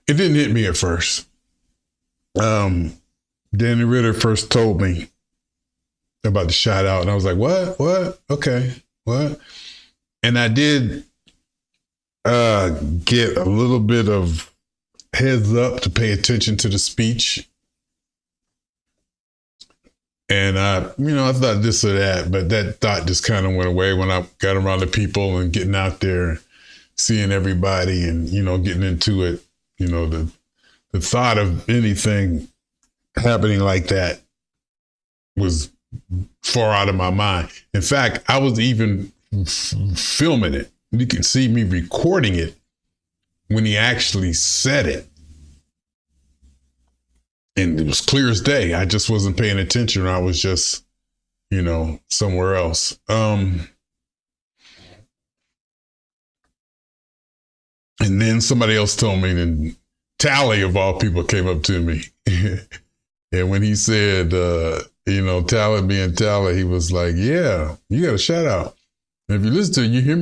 It didn't hit me at first. Danny Ritter first told me about the shout out, and I was like, what? Okay, what? And I did get a little bit of heads up to pay attention to the speech. And I thought this or that, but that thought just kind of went away when I got around the people and getting out there, seeing everybody and, getting into it. The thought of anything happening like that was far out of my mind. In fact, I was even filming it. You can see me recording it when he actually said it. And it was clear as day. I just wasn't paying attention. I was just, somewhere else. And then somebody else told me, and Tally of all people came up to me. And when he said, Tally being Tally, he was like, yeah, you got a shout out. And if you listen to it, you hear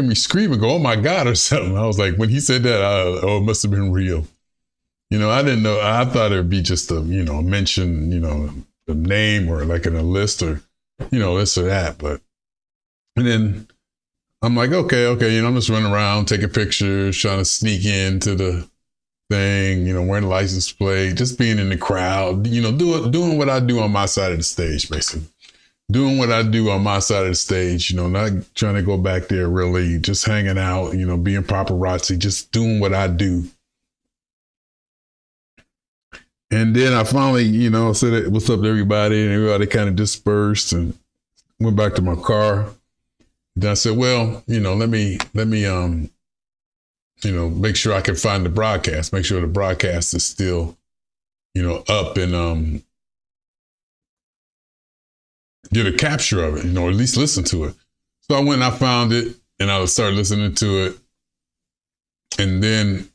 me scream and go, oh my God, or something. I was like, when he said that, it must have been real. I didn't know. I thought it would be just a, mention, a name or like in a list or, this or that. But, and then I'm like, okay. I'm just running around, taking pictures, trying to sneak into the thing, wearing the license plate, just being in the crowd, doing what I do on my side of the stage, basically. Doing what I do on my side of the stage, not trying to go back there really, just hanging out, being paparazzi, just doing what I do. And then I finally, said, what's up to everybody? And everybody kind of dispersed and went back to my car. Then I said, well, let me, make sure I can find the broadcast, make sure the broadcast is still, up and get a capture of it, or at least listen to it. So I went and I found it and I started listening to it. And then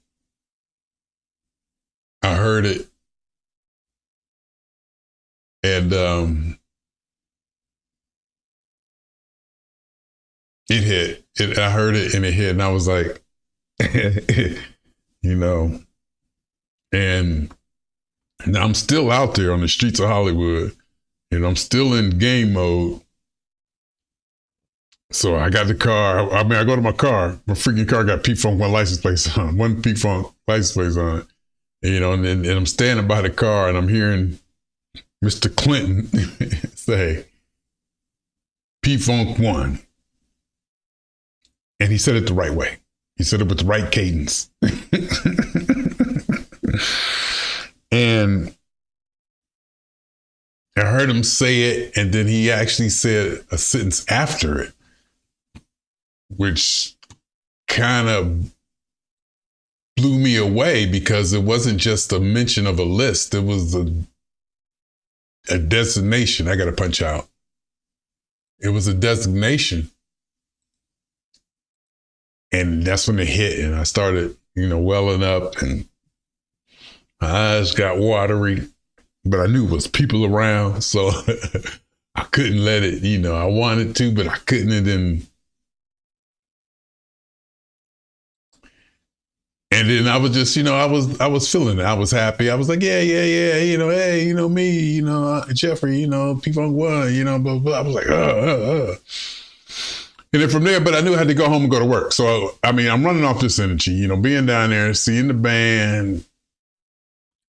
I heard it. And it hit. I heard it and it hit, and I was like, and I'm still out there on the streets of Hollywood, and I'm still in game mode. So I got the car. I go to my car. My freaking car got P-Funk one license plate on, one P-Funk license plate on it. And I'm standing by the car, and I'm hearing Mr. Clinton say, P-Funk 1. And he said it the right way. He said it with the right cadence. And I heard him say it, and then he actually said a sentence after it, which kind of blew me away because it wasn't just a mention of a list. It was a designation. I got to punch out. It was a designation. And that's when it hit. And I started, welling up and my eyes got watery, but I knew it was people around. So I couldn't let it, I wanted to, but I couldn't. And then I was just, I was feeling it. I was happy. I was like, yeah. Hey, me, Jeffery, P-Funk 1, blah, blah. I was like, And then from there, but I knew I had to go home and go to work. So, I'm running off this energy, being down there, seeing the band,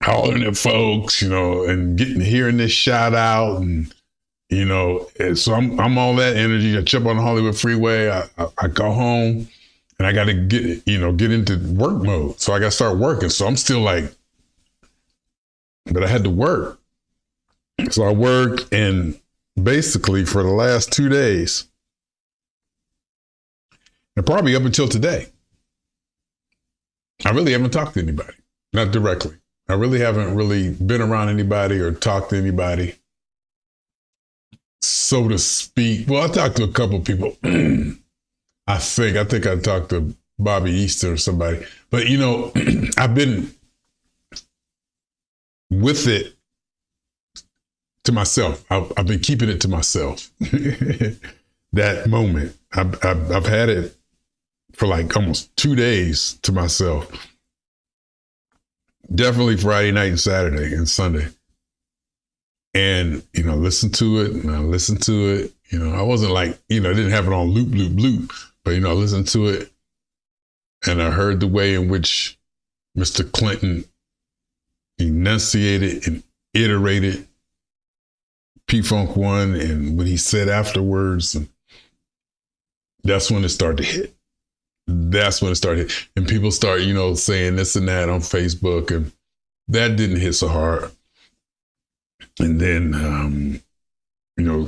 hollering at folks, and hearing this shout out. And, and so I'm all that energy. I jump on the Hollywood freeway. I go home. And I got to get into work mode. So I got to start working. So I'm still like, but I had to work. So I worked, and basically for the last 2 days, and probably up until today, I really haven't talked to anybody, not directly. I really haven't really been around anybody or talked to anybody, so to speak. Well, I talked to a couple of people. I think I talked to Bobby Easton or somebody, but I've been with it to myself. I've been keeping it to myself. That moment, I've had it for like almost 2 days to myself. definitely Friday night and Saturday and Sunday. And, listen to it and I listened to it. I wasn't like, I didn't have it on loop, but, I listened to it and I heard the way in which Mr. Clinton enunciated and iterated P-Funk 1 and what he said afterwards. And that's when it started to hit. And people start, saying this and that on Facebook, and that didn't hit so hard. And then,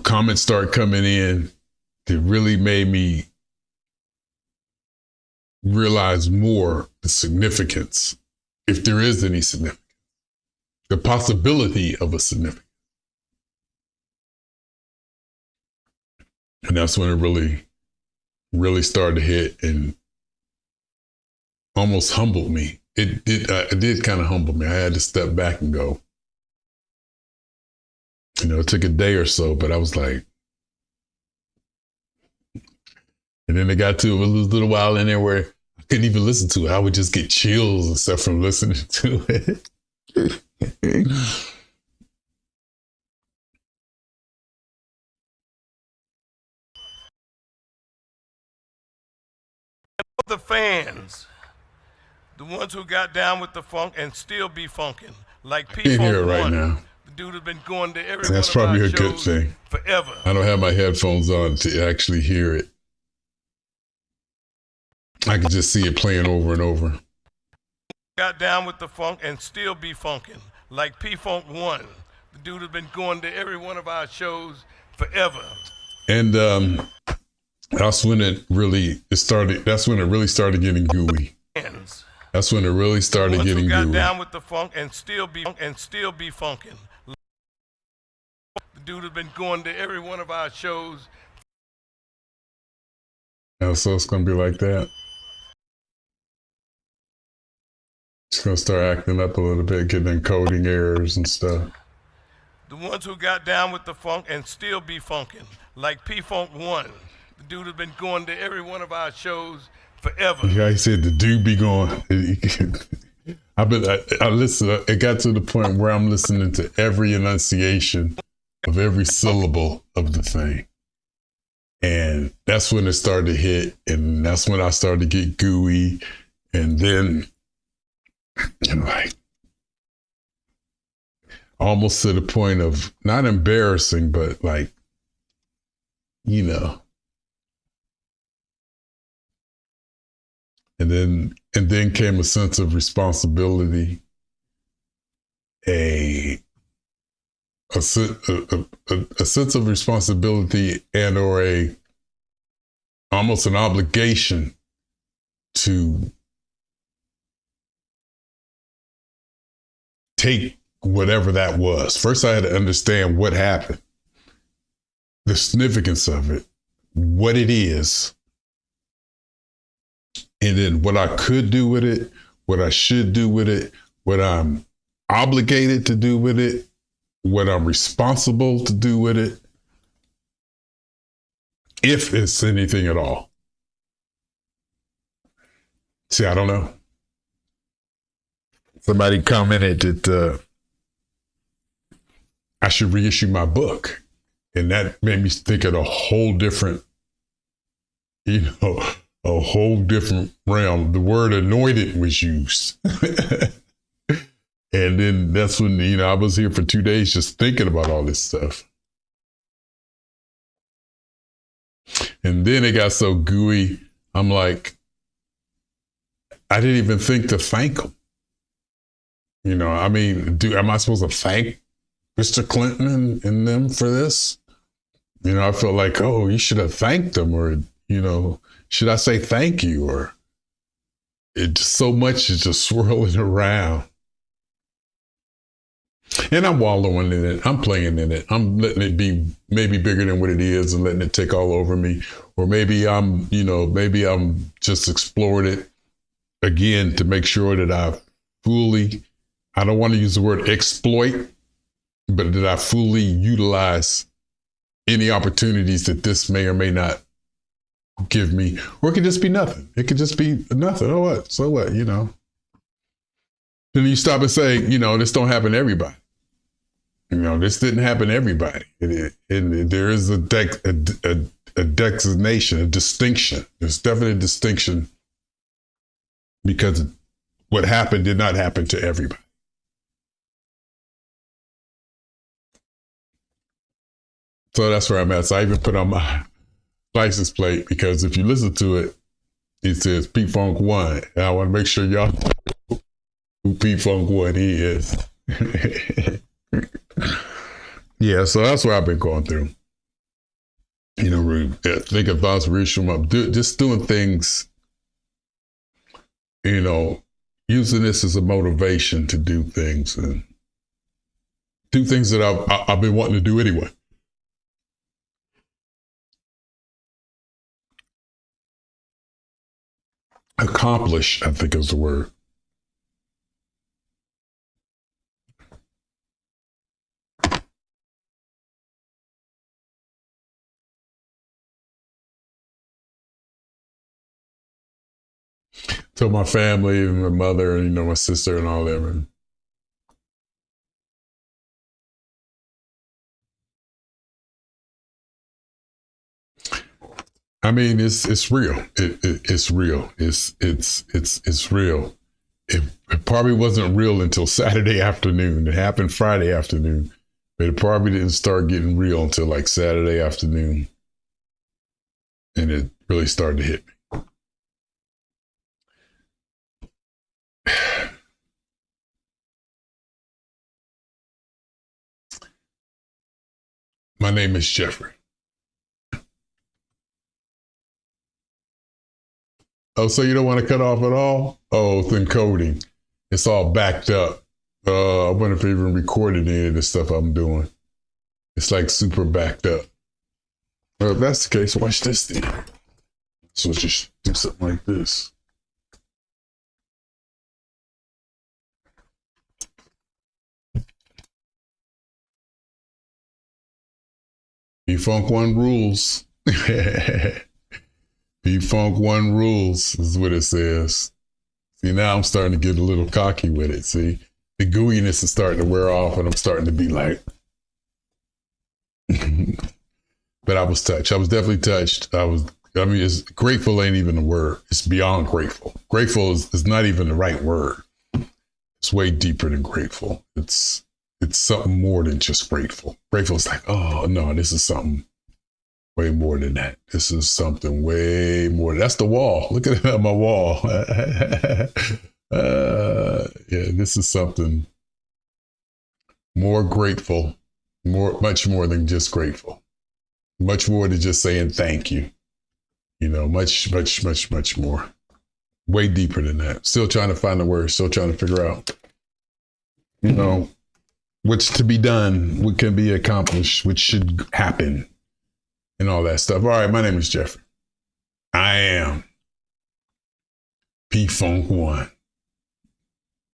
comments start coming in that really made me realize more the significance, if there is any significance, the possibility of a significance. And that's when it really started to hit and almost humbled me. It did kind of humble me. I had to step back and go. It took a day or so, but I was like, and then it got to a little while in there where I couldn't even listen to it. I would just get chills and stuff from listening to it. The fans, the ones who got down with the funk and still be funking, like P-Funk Can't hear it right 1. now. The dude has been going to every That's one of probably our a good shows thing. forever. I don't have my headphones on to actually hear it. I can just see it playing over and over. Got down with the funk and still be funking, like P-Funk 1. The dude has been going to every one of our shows forever. And that's when it really started. That's when it really started getting gooey. That's when it really started getting gooey. Got down with the funk and still be funking. The dude has been going to every one of our shows. So it's gonna be like that. It's gonna start acting up a little bit, getting encoding errors and stuff. The ones who got down with the funk and still be funking, like P-Funk 1. The dude has been going to every one of our shows forever. Yeah, he said the dude be going. I listen. It got to the point where I'm listening to every enunciation of every syllable of the thing. And that's when it started to hit. And that's when I started to get gooey. And then, like, almost to the point of not embarrassing, but like, And then came a sense of responsibility, a sense of responsibility and or almost an obligation to take whatever that was. First, I had to understand what happened, the significance of it, what it is, and then what I could do with it, what I should do with it, what I'm obligated to do with it, what I'm responsible to do with it, if it's anything at all. See, I don't know. Somebody commented that I should reissue my book. And that made me think of a whole different, a whole different realm. The word anointed was used. And then that's when, I was here for 2 days just thinking about all this stuff. And then it got so gooey, I'm like, I didn't even think to thank him. Am I supposed to thank Mr. Clinton and them for this? I felt like, oh, you should have thanked them, or, should I say thank you? Or it so much is just swirling around. And I'm wallowing in it. I'm playing in it. I'm letting it be maybe bigger than what it is and letting it take all over me. Or maybe I'm just exploring it again to make sure that I don't want to use the word exploit, but that I fully utilize any opportunities that this may or may not give me. Or it could just be nothing. It could just be nothing. Oh, what? So what, then you stop and say, this don't happen to everybody. This didn't happen to everybody. There is a designation, a distinction. There's definitely a distinction because what happened did not happen to everybody. So that's where I'm at. So I even put on my license plate because if you listen to it, it says P Funk 1. And I want to make sure y'all know who P Funk 1 is. Yeah, so that's what I've been going through. Think of thoughts, reaching them up, just doing things, using this as a motivation to do things and do things that I've been wanting to do anyway. Accomplish, I think is the word. So my family and my mother and, my sister and all them. I mean, it's real. It's real. It's real. It probably wasn't real until Saturday afternoon. It happened Friday afternoon, but it probably didn't start getting real until like Saturday afternoon. And it really started to hit me. My name is Jeffery. Oh, so you don't want to cut off at all? Oh, it's encoding. It's all backed up. I wonder if I even recorded any of the stuff I'm doing. It's like super backed up. Well, if that's the case, watch this thing. So just do something like this. P Funk 1 rules. P Funk 1 rules is what it says. See, now I'm starting to get a little cocky with it. See, the gooiness is starting to wear off and I'm starting to be like, but I was touched. I was definitely touched. It's grateful ain't even a word. It's beyond grateful. Grateful is not even the right word. It's way deeper than grateful. It's something more than just grateful. Grateful is like, oh no, this is something way more than that. This is something way more. That's the wall. Look at my wall. Yeah, this is something more grateful, much more than just grateful. Much more than just saying thank you. Much more. Way deeper than that. Still trying to find the words, still trying to figure out, what's to be done, what can be accomplished, what should happen, and all that stuff. All right, my name is Jeffery. I am P Funk 1.